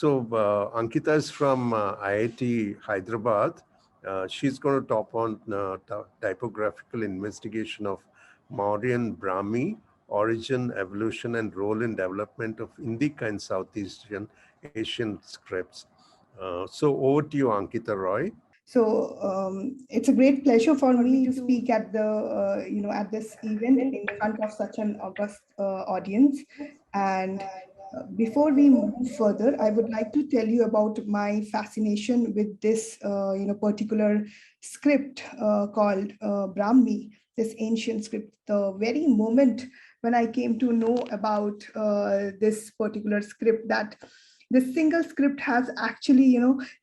Ankita is from IIT Hyderabad. She's going to talk on typographical investigation of Mauryan Brahmi, origin, evolution, and role in development of Indic and Southeast Asian scripts. So over to you, Ankita Roy. So it's a great pleasure for me to speak at the at this event in front of such an august audience. And before we move further, I would like to tell you about my fascination with this particular script called Brahmi, this ancient script. The very moment when I came to know about this particular script, that this single script has actually,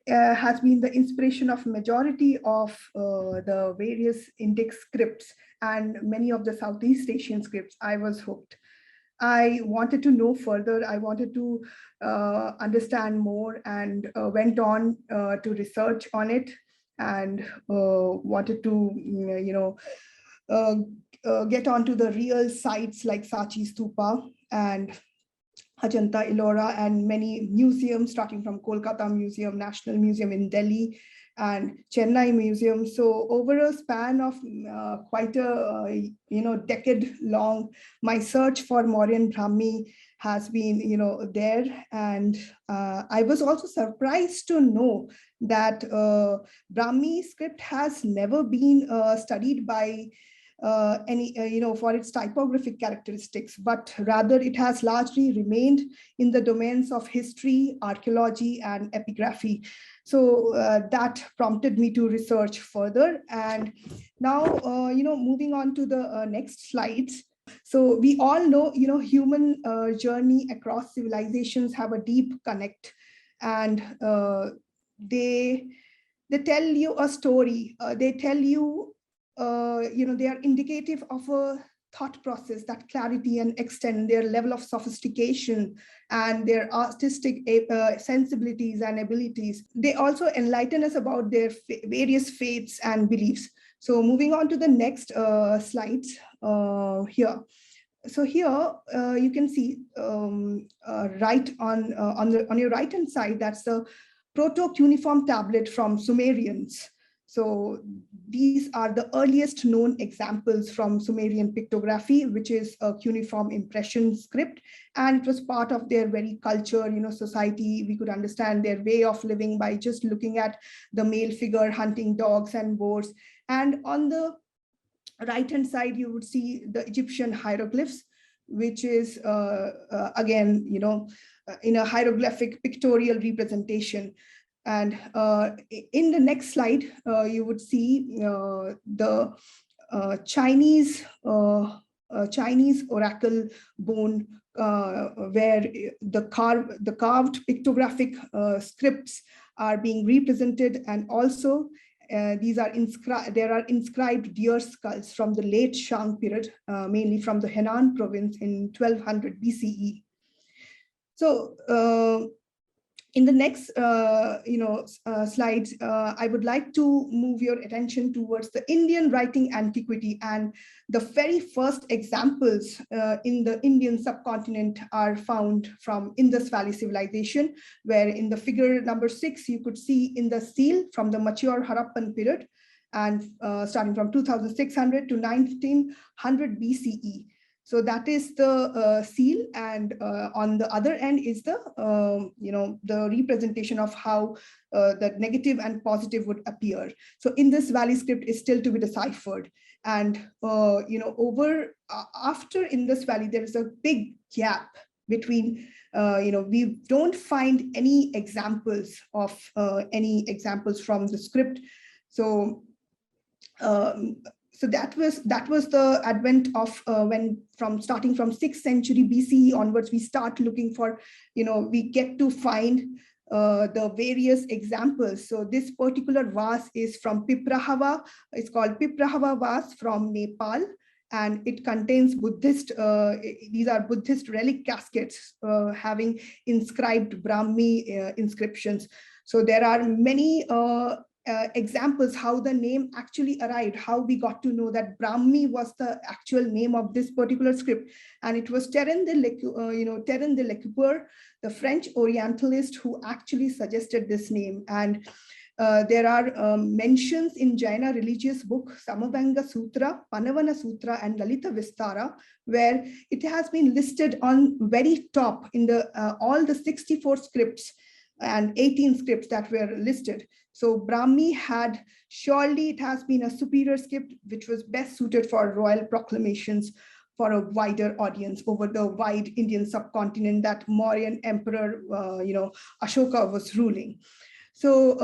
has been the inspiration of majority of the various Indic scripts and many of the Southeast Asian scripts. I was hooked. I wanted to know further. I wanted to understand more, and went on to research on it, and wanted to, get onto the real sites like Sachi Stupa and Ajanta, Ellora, and many museums, starting from Kolkata Museum, National Museum in Delhi, and Chennai Museum. So over a span of quite a decade long, my search for Mauryan Brahmi has been there, and I was also surprised to know that Brahmi script has never been studied by for its typographic characteristics, but rather it has largely remained in the domains of history, archaeology, and epigraphy. So that prompted me to research further. And now, moving on to the next slides. So we all know, human journey across civilizations have a deep connect, and they tell you a story. They tell you they are indicative of a thought process, that clarity and extend their level of sophistication and their artistic sensibilities and abilities. They also enlighten us about their various faiths and beliefs. So moving on to the next slides here. So here you can see right on your right hand side, that's the proto-cuneiform tablet from Sumerians. So these are the earliest known examples from Sumerian pictography, which is a cuneiform impression script. And it was part of their very culture, society. We could understand their way of living by just looking at the male figure hunting dogs and boars. And on the right-hand side, you would see the Egyptian hieroglyphs, which is, again, in a hieroglyphic pictorial representation. And in the next slide, you would see the Chinese oracle bone, where the carved pictographic scripts are being represented, and also there are inscribed deer skulls from the late Shang period, mainly from the Henan province in 1200 BCE. So in the next slides, I would like to move your attention towards the Indian writing antiquity, and the very first examples in the Indian subcontinent are found from Indus Valley civilization, where in the figure number 6, you could see in the seal from the mature Harappan period, and starting from 2600 to 1900 BCE. So that is the seal, and on the other end is the the representation of how the negative and positive would appear. So Indus Valley script is still to be deciphered, and after Indus Valley there is a big gap between. We don't find any examples from the script. So. So that was the advent of when starting from 6th century BCE onwards, we start looking for, we get to find the various examples. So this particular vase is from Piprahava. It's called Piprahava vase from Nepal, and it contains Buddhist, these are Buddhist relic caskets having inscribed Brahmi inscriptions. So there are many examples how the name actually arrived, how we got to know that Brahmi was the actual name of this particular script. And it was Terence de Lecoupeur, the French Orientalist, who actually suggested this name. And there are mentions in Jaina religious book, Samavanga Sutra, Panavana Sutra, and Lalita Vistara, where it has been listed on very top in the all the 64 scripts and 18 scripts that were listed. So Brahmi had, surely it has been a superior script, which was best suited for royal proclamations for a wider audience over the wide Indian subcontinent that Mauryan Emperor, Ashoka was ruling. So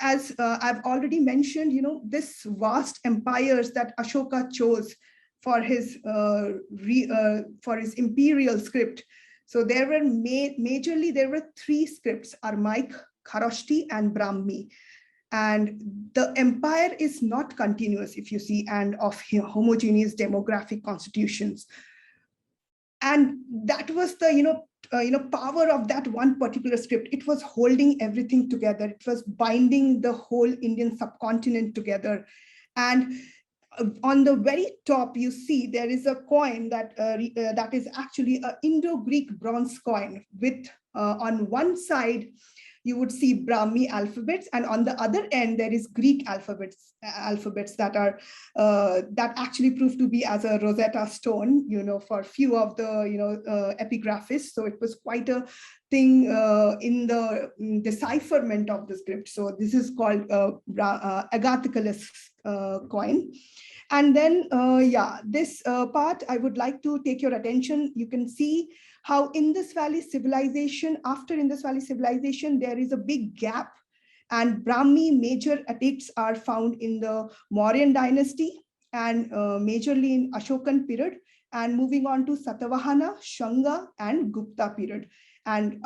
as I've already mentioned, this vast empires that Ashoka chose for his imperial script. So there were majorly there were three scripts: Armaic, Kharosthi, and Brahmi. And the empire is not continuous, if you see, and of homogeneous demographic constitutions. And that was the power of that one particular script. It was holding everything together. It was binding the whole Indian subcontinent together. And on the very top, you see there is a coin that that is actually an Indo-Greek bronze coin with on one side you would see Brahmi alphabets, and on the other end there is Greek alphabets that are that actually proved to be as a Rosetta Stone, for few of the epigraphists. So it was quite a thing in the decipherment of the script. So this is called Agathicalus coin. And then, this part, I would like to take your attention. You can see how Indus Valley civilization, after Indus Valley civilization, there is a big gap, and Brahmi major edicts are found in the Mauryan dynasty and majorly in Ashokan period, and moving on to Satavahana, Shanga, and Gupta period. And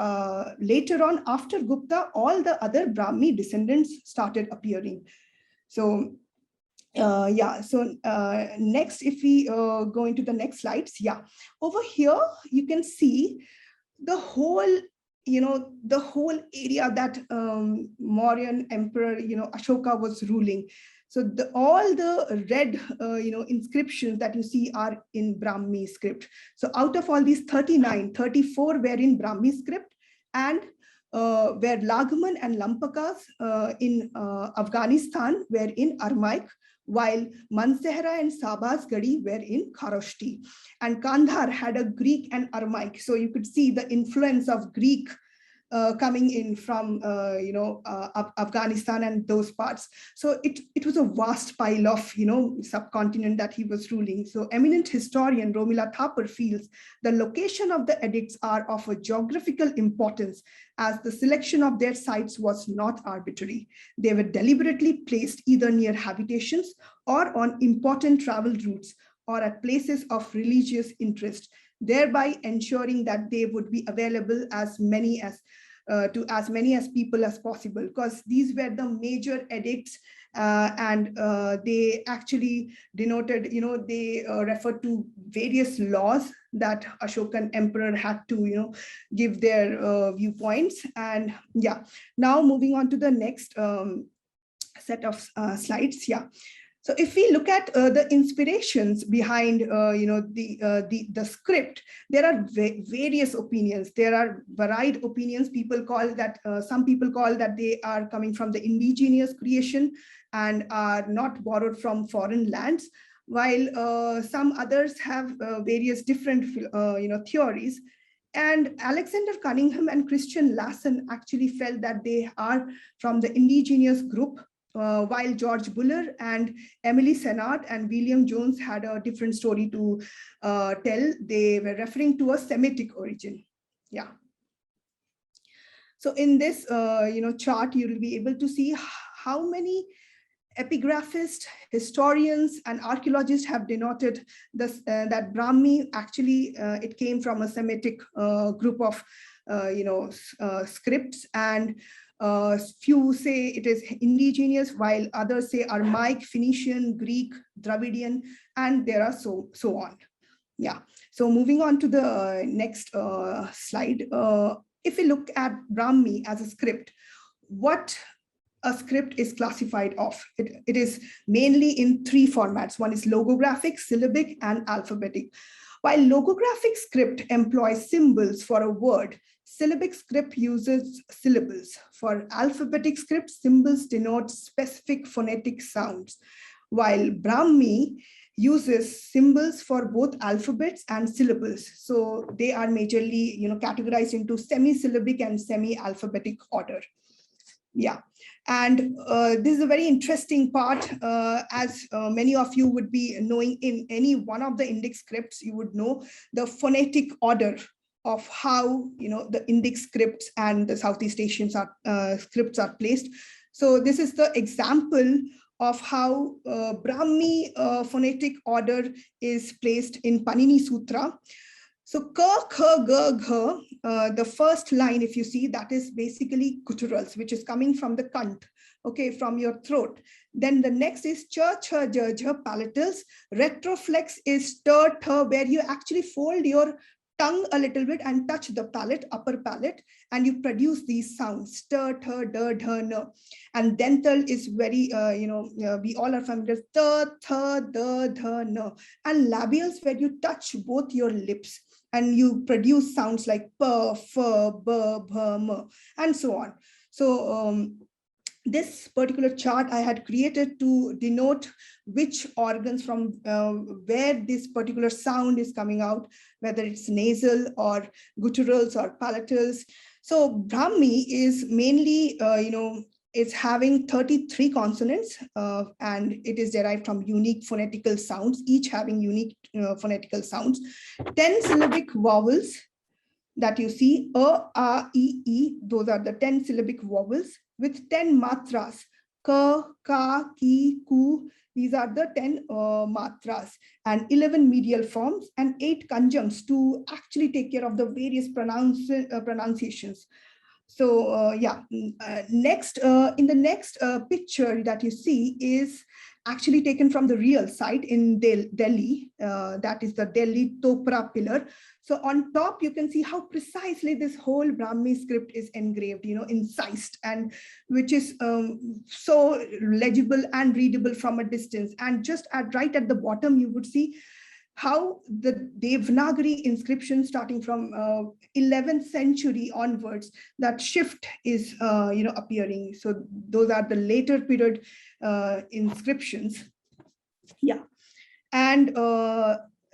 later on, after Gupta, all the other Brahmi descendants started appearing. So next, if we go into the next slides, over here you can see the whole area that Mauryan Emperor Ashoka was ruling. So all the red inscriptions that you see are in Brahmi script. So out of all these 39, 34 were in Brahmi script, and where Lagman and Lampakas in Afghanistan were in Armaic, while Mansehra and Sabas Gadi were in Kharosthi. And Kandhar had a Greek and Armaic. So you could see the influence of Greek coming in from Afghanistan and those parts. So it was a vast pile of subcontinent that he was ruling. So eminent historian Romila Thapar feels the location of the edicts are of a geographical importance, as the selection of their sites was not arbitrary. They were deliberately placed either near habitations or on important travel routes or at places of religious interest, thereby ensuring that they would be available to as many as people as possible, because these were the major edicts, and they actually denoted, they referred to various laws that Ashokan emperor had to, give their viewpoints. And now moving on to the next set of slides. So if we look at the inspirations behind the script, there are various opinions. There are varied opinions. People call that some people call that they are coming from the indigenous creation and are not borrowed from foreign lands, while some others have various different theories. And Alexander Cunningham and Christian Lassen actually felt that they are from the indigenous group, while George Buller and Emily Senard and William Jones had a different story to tell. They were referring to a Semitic origin. So in this chart, you will be able to see how many epigraphists, historians, and archaeologists have denoted this, that Brahmi actually it came from a Semitic group of scripts, and few say it is indigenous, while others say Armaic, Phoenician, Greek, Dravidian, and there are so on. So moving on to the next slide. If we look at Brahmi as a script, what a script is classified of. It is mainly in three formats. One is logographic, syllabic, and alphabetic. While logographic script employs symbols for a word, syllabic script uses syllables. For alphabetic script, symbols denote specific phonetic sounds, while Brahmi uses symbols for both alphabets and syllables. So they are majorly, categorized into semi-syllabic and semi-alphabetic order. Yeah, and this is a very interesting part, as many of you would be knowing. In any one of the Indic scripts, you would know the phonetic order of how the Indic scripts and the Southeast Asian scripts are placed. So this is the example of how Brahmi phonetic order is placed in Panini Sutra. So ka, kha, ga, gha, the first line, if you see, that is basically gutturals, which is coming from the kant, okay, from your throat. Then the next is cha, cha, ja, ja, palatals. Retroflex is ta, tha, where you actually fold your tongue a little bit and touch the palate, upper palate, and you produce these sounds, ta, tha, da, dha, na. And dental is very, we all are familiar, ta, tha, da, dha, na. And labials, where you touch both your lips and you produce sounds like pa, fa, ba, bha, ma, and so on. So this particular chart I had created to denote which organs from where this particular sound is coming out, whether it's nasal or gutturals or palatals. So Brahmi is mainly, it's having 33 consonants, and it is derived from unique phonetical sounds, each having unique phonetical sounds. 10 syllabic vowels that you see, a, e, those are the 10 syllabic vowels with 10 matras, ka, ka, ki, ku. These are the 10 matras, and 11 medial forms and 8 conjuncts to actually take care of the various pronunciations. So next, in the next picture that you see is actually taken from the real site in Delhi. That is the Delhi Topra pillar. So on top, you can see how precisely this whole Brahmi script is engraved, incised, and which is so legible and readable from a distance. And just right at the bottom, you would see how the Devanagari inscription starting from 11th century onwards, that shift is appearing. So those are the later period inscriptions. Yeah, and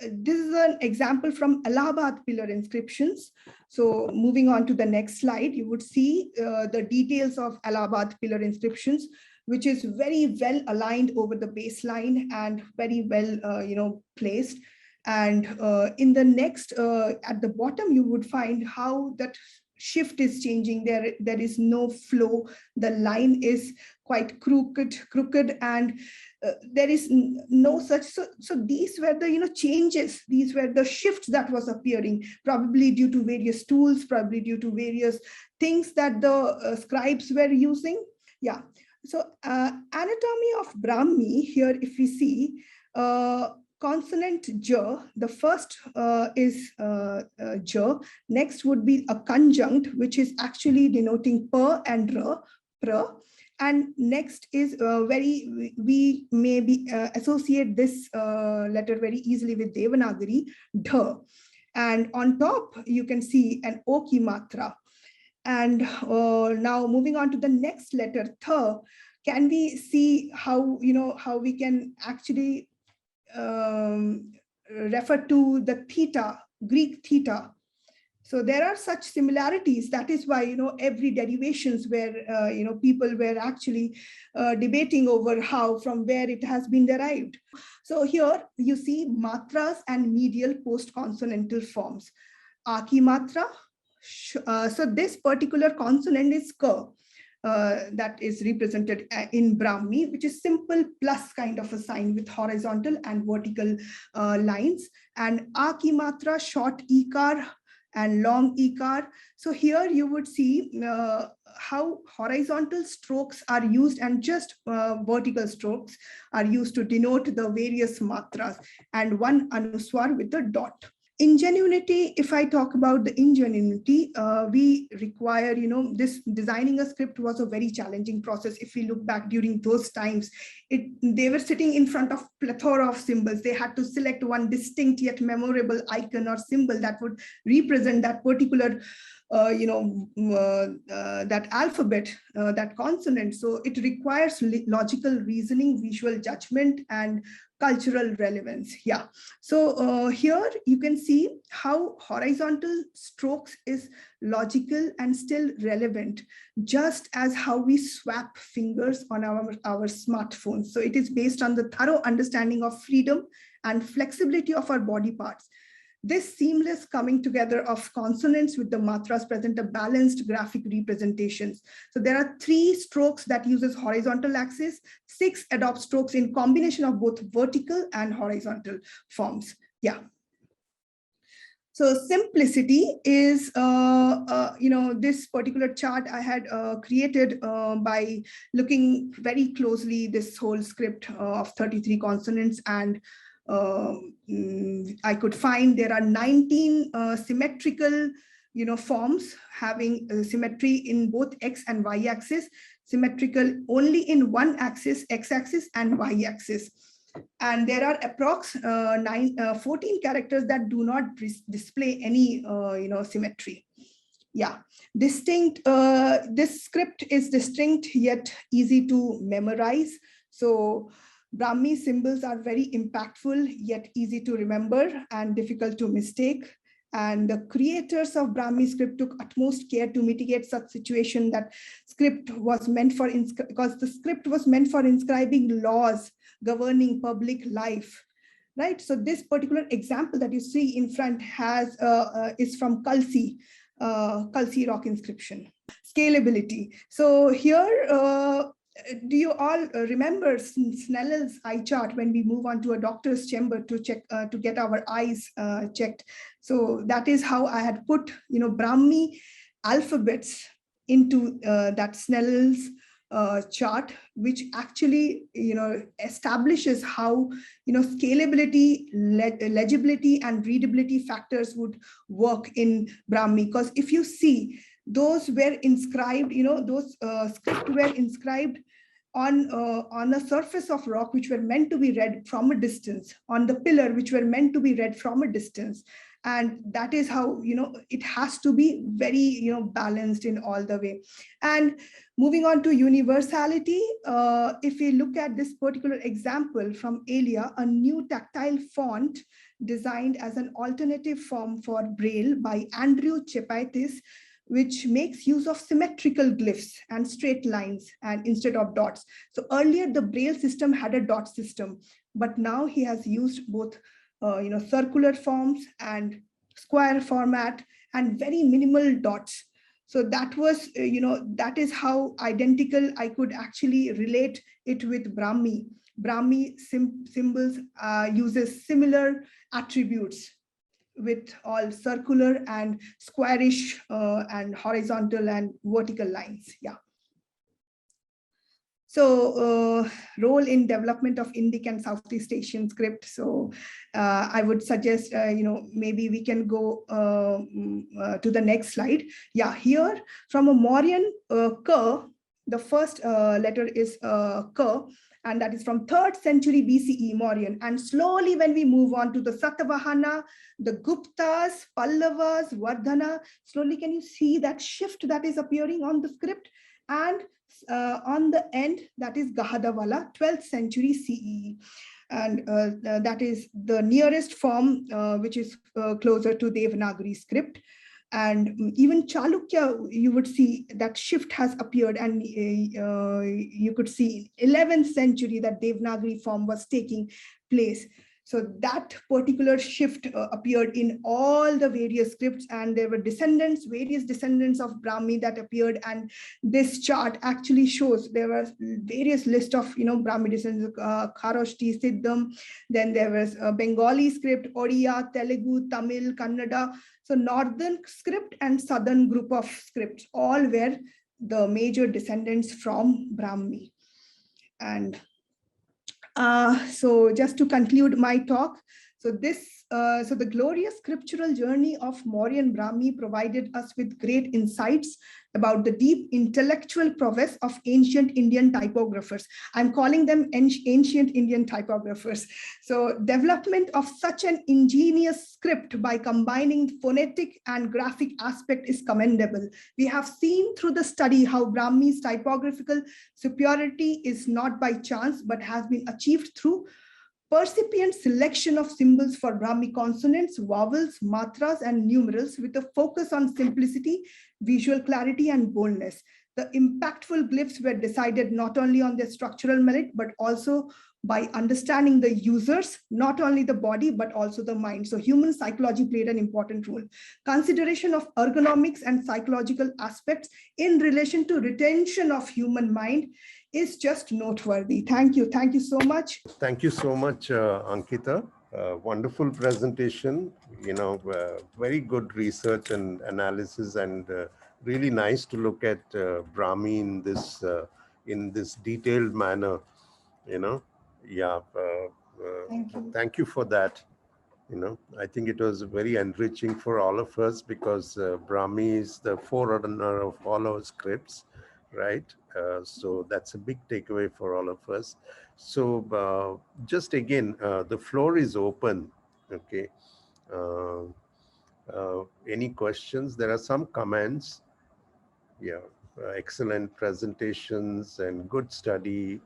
this is an example from Allahabad pillar inscriptions. So moving on to the next slide, you would see the details of Allahabad pillar inscriptions, which is very well aligned over the baseline and very well, placed. And in the next, at the bottom, you would find how that shift is changing. There is no flow. The line is quite crooked, and there is no such. So these were the changes. These were the shifts that was appearing, probably due to various tools, probably due to various things that the scribes were using. Yeah. So anatomy of Brahmi here, if we see, consonant j, the first is j, next would be a conjunct, which is actually denoting pa and ra, pra, and next is we maybe associate this letter very easily with Devanagari, dha, and on top you can see an oki matra. And now moving on to the next letter, tha, can we see how how we can actually refer to the theta, Greek theta. So there are such similarities. That is why every derivations where people were actually debating over how, from where it has been derived. So here you see matras and medial post-consonantal forms. Aki matra. So this particular consonant is ka. That is represented in Brahmi, which is simple plus kind of a sign with horizontal and vertical lines, and aki matra, short ikar and long ikar. So here you would see how horizontal strokes are used and just vertical strokes are used to denote the various matras, and one anuswar with a dot. ingenuity, if I talk about the ingenuity, we require, this designing a script was a very challenging process. If we look back during those times, they were sitting in front of plethora of symbols. They had to select one distinct yet memorable icon or symbol that would represent that particular that alphabet, that consonant. So it requires logical reasoning, visual judgment, and cultural relevance. Yeah. So here you can see how horizontal strokes is logical and still relevant, just as how we swap fingers on our smartphones. So it is based on the thorough understanding of freedom and flexibility of our body parts. This seamless coming together of consonants with the matras present a balanced graphic representations. So there are 3 strokes that uses horizontal axis, 6 adopt strokes in combination of both vertical and horizontal forms. Yeah. So simplicity is, this particular chart I had created by looking very closely this whole script of 33 consonants, and I could find there are 19 symmetrical, forms having symmetry in both X and Y axis, symmetrical only in one axis, X axis and Y axis. And there are approx 14 characters that do not display any, symmetry. Yeah, distinct. This script is distinct yet easy to memorize. So Brahmi symbols are very impactful yet easy to remember and difficult to mistake. And the creators of Brahmi script took utmost care to mitigate such situation that script was meant for, because the script was meant for inscribing laws governing public life, right? So this particular example that you see in front has is from Kalsi rock inscription. Scalability. So here, do you all remember Snell's eye chart when we move on to a doctor's chamber to check to get our eyes checked? So that is how I had put, Brahmi alphabets into that Snell's chart, which actually, establishes how, scalability, legibility, and readability factors would work in Brahmi. Because if you see, those were inscribed, those scripts were inscribed on a surface of rock, which were meant to be read from a distance, on the pillar, which were meant to be read from a distance. And that is how, it has to be very, balanced in all the way. And moving on to universality, if we look at this particular example from Alia, a new tactile font designed as an alternative form for Braille by Andrew Chepaitis, which makes use of symmetrical glyphs and straight lines and instead of dots. So earlier the Braille system had a dot system, but now he has used both circular forms and square format and very minimal dots. So that was, that is how identical I could actually relate it with Brahmi. Brahmi symbols uses similar attributes with all circular and squarish and horizontal and vertical lines. Yeah. So role in development of Indic and Southeast Asian script. So I would suggest, maybe we can go to the next slide. Yeah, here from a Mauryan K, the first letter is K, and that is from 3rd century BCE Mauryan. And slowly when we move on to the Satavahana, the Guptas, Pallavas, Vardhana, slowly can you see that shift that is appearing on the script? And on the end, that is Gahadavala, 12th century CE. And that is the nearest form, which is closer to Devanagari script. And even Chalukya, you would see that shift has appeared, and you could see in 11th century that Devanagari form was taking place. So that particular shift appeared in all the various scripts, and there were various descendants of Brahmi that appeared. And this chart actually shows there were various list of, Brahmi descendants, Kharoshti, Siddham. Then there was a Bengali script, Odia, Telugu, Tamil, Kannada. So northern script and southern group of scripts, all were the major descendants from Brahmi. And so just to conclude my talk, So so the glorious scriptural journey of Mauryan Brahmi provided us with great insights about the deep intellectual prowess of ancient Indian typographers. I'm calling them ancient Indian typographers. So development of such an ingenious script by combining phonetic and graphic aspect is commendable. We have seen through the study how Brahmi's typographical superiority is not by chance, but has been achieved through percipient selection of symbols for Brahmi consonants, vowels, matras, and numerals with a focus on simplicity, visual clarity, and boldness. The impactful glyphs were decided not only on their structural merit, but also by understanding the users, not only the body, but also the mind. So human psychology played an important role. Consideration of ergonomics and psychological aspects in relation to retention of human mind is just noteworthy. Thank you. Thank you so much. Thank you so much, Ankita. Wonderful presentation, very good research and analysis, and really nice to look at Brahmi in this detailed manner, Yeah, thank you for that. I think it was very enriching for all of us because Brahmi is the forerunner of all our scripts, right? So that's a big takeaway for all of us. So just again, the floor is open. Okay. Uh, any questions? There are some comments. Yeah. Excellent presentations and good study.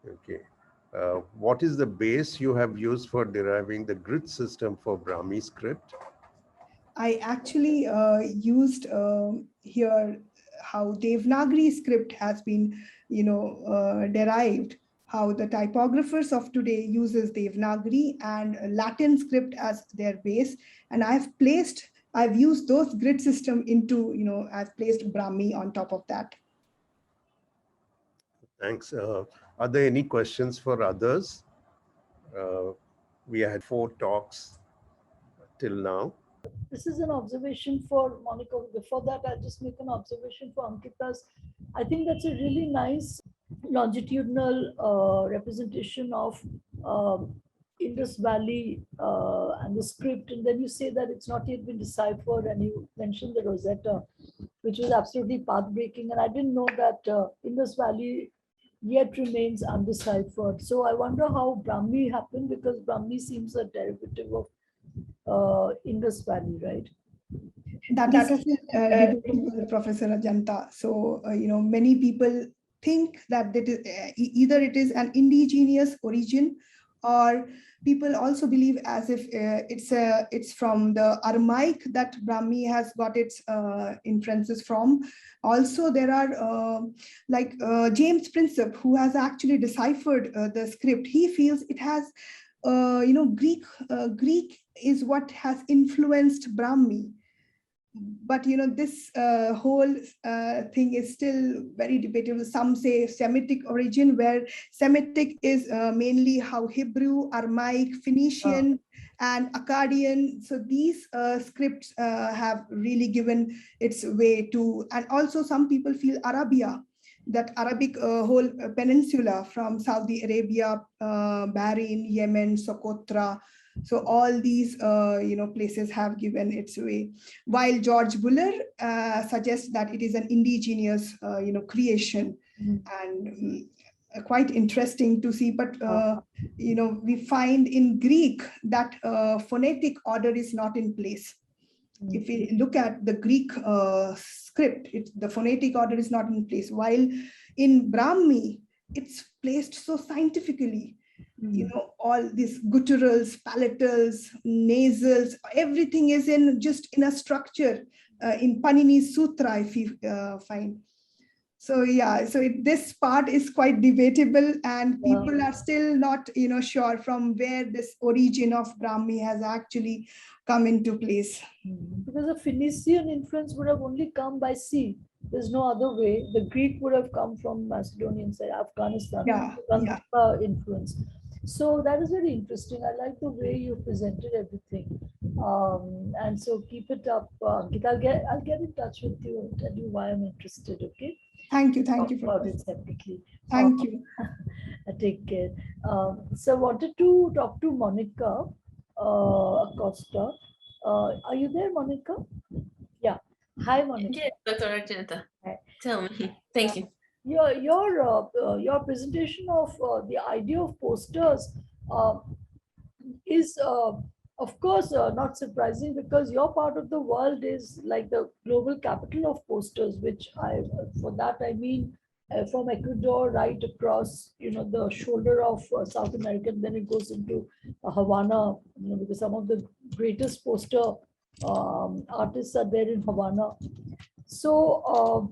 Okay. What is the base you have used for deriving the grid system for Brahmi script? I actually used here how Devanagari script has been, derived, how the typographers of today uses Devanagari and Latin script as their base. And I've used those grid system into, I've placed Brahmi on top of that. Thanks. Are there any questions for others? We had 4 talks till now. This is an observation for Monica. Before that, I'll just make an observation for Ankita's. I think that's a really nice longitudinal representation of Indus Valley and the script. And then you say that it's not yet been deciphered, and you mentioned the Rosetta, which was absolutely path-breaking. And I didn't know that Indus Valley yet remains undeciphered. So I wonder how Brahmi happened, because Brahmi seems a derivative of Indus Valley, right? That is debatable, Professor Ajanta. So, many people think that either it is an indigenous origin, or people also believe as if it's from the Aramaic that Brahmi has got its inferences from. Also, there are James Prinsep, who has actually deciphered the script. He feels it has, Greek is what has influenced Brahmi. But this whole thing is still very debatable. Some say Semitic origin, where Semitic is mainly how Hebrew, Aramaic, Phoenician, and Akkadian. So these scripts have really given its way to, and also some people feel Arabia, that Arabic whole peninsula from Saudi Arabia, Bahrain, Yemen, Socotra. So all these, places have given its way. While George Buller suggests that it is an indigenous, creation, and quite interesting to see. But, we find in Greek that phonetic order is not in place. If we look at the Greek script, the phonetic order is not in place. While in Brahmi, it's placed so scientifically. All these gutturals, palatals, nasals, everything is just in a structure in Panini's Sutra, if you find. So yeah, so this part is quite debatable, and people are still not, sure from where this origin of Brahmi has actually come into place. Because the Phoenician influence would have only come by sea. There's no other way. The Greek would have come from Macedonian side, Afghanistan, influence. So that is very interesting. I like the way you presented everything. And so keep it up. I'll get in touch with you and tell you why I'm interested, okay? Thank you for about it separately. Thank you. Take care. So I wanted to talk to Monica. Acosta. Are you there, Monica? Yeah. Hi, Monica. Yes, Dr. Argenta. Hi. Tell me. Thank you. Your presentation of the idea of posters uh, is of course not surprising, because your part of the world is like the global capital of posters, which for that I mean from Ecuador right across, the shoulder of South America, and then it goes into Havana, because some of the greatest poster artists are there in Havana. So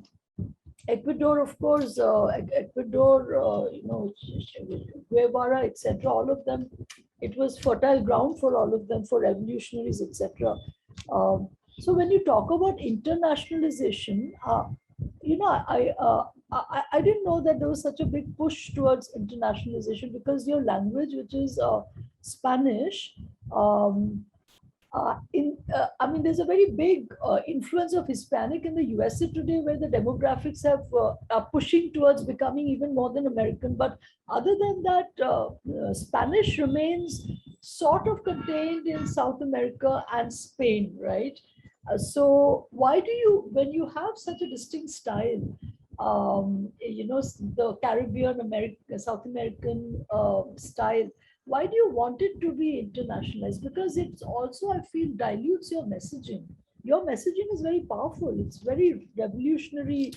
Ecuador, of course, Ecuador, Guevara, etc. All of them, it was fertile ground for all of them, for revolutionaries, etc. So when you talk about internationalization, I didn't know that there was such a big push towards internationalization, because your language, which is Spanish, I mean, there's a very big influence of Hispanic in the USA today, where the demographics are pushing towards becoming even more than American. But other than that, Spanish remains sort of contained in South America and Spain, right? So why do you, when you have such a distinct style, the Caribbean, American, South American style, why do you want it to be internationalized? Because it's also, I feel, dilutes your messaging. Your messaging is very powerful. It's very revolutionary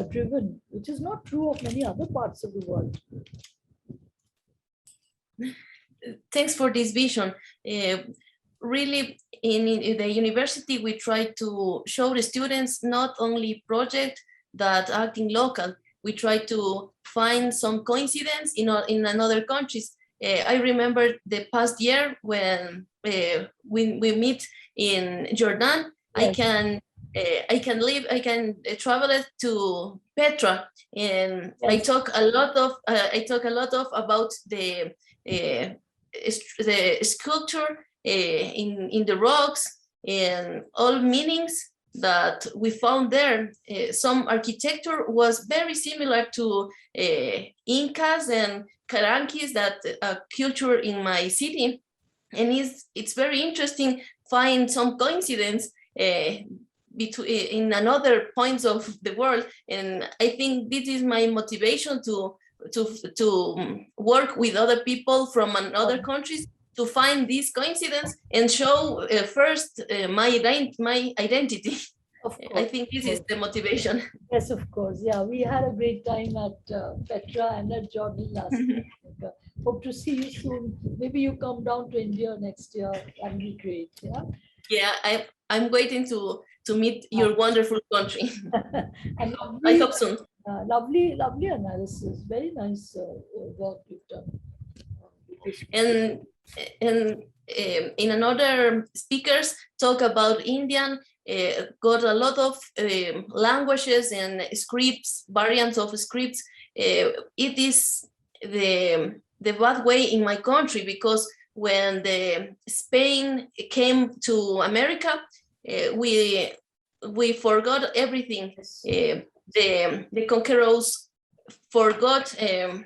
driven, which is not true of many other parts of the world. Thanks for this vision. Really, in the university, we try to show the students not only projects that acting local. We try to find some coincidence in another countries. I remember the past year when we meet in Jordan. Yes. I can travel to Petra, and yes. I talk a lot of about the sculpture in the rocks and all meanings that we found there. Some architecture was very similar to Incas and Karankis, that culture in my city, and it's very interesting find some coincidence between in another points of the world, and I think this is my motivation to work with other people from other countries to find this coincidence and show first my identity. Of course. I think this is the motivation. Yes, of course. Yeah, we had a great time at Petra and at Jordan last year. Hope to see you soon. Maybe you come down to India next year. That'd be great. Yeah. Yeah, I'm waiting to meet your wonderful country. And I hope soon. Lovely analysis. Very nice work you've done. And in another speakers talk about Indian. Got a lot of languages and scripts, variants of scripts. It is the bad way in my country, because when the Spain came to America, we forgot everything. The conquerors forgot the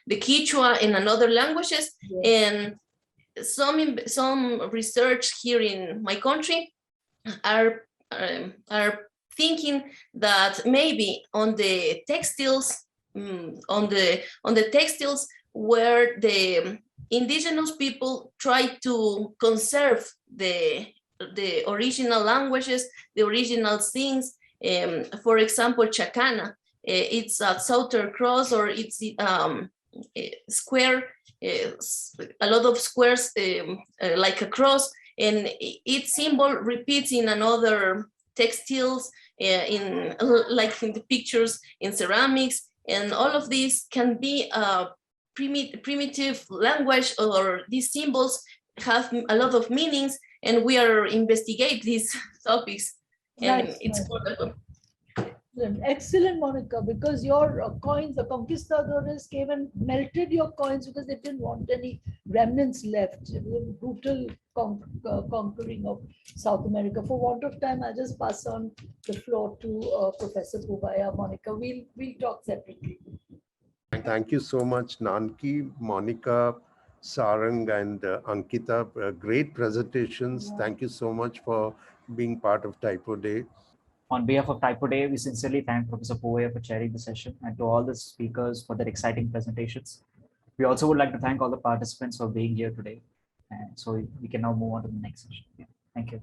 Quechua and other languages, and some research here in my country are thinking that maybe on the textiles, on the textiles where the indigenous people try to conserve the original languages, the original things. For example, Chacana, it's a Southern Cross, or it's square, a lot of squares like a cross, and its symbol repeats in another textiles, like in the pictures in ceramics, and all of these can be a primitive language, or these symbols have a lot of meanings, and we are investigate these topics, and nice. It's wonderful. Excellent, Monica, because your coins, the conquistadores came and melted your coins because they didn't want any remnants left. It was a brutal conquering of South America. For want of time, I'll just pass on the floor to Professor Pubaya. Monica, we'll talk separately. Thank you so much, Nanki, Monica, Sarang and Ankita. Great presentations. Thank you so much for being part of Typo Day. On behalf of Typo Day, we sincerely thank Professor Poya for chairing the session and to all the speakers for their exciting presentations. We also would like to thank all the participants for being here today. And so we can now move on to the next session. Yeah. Thank you.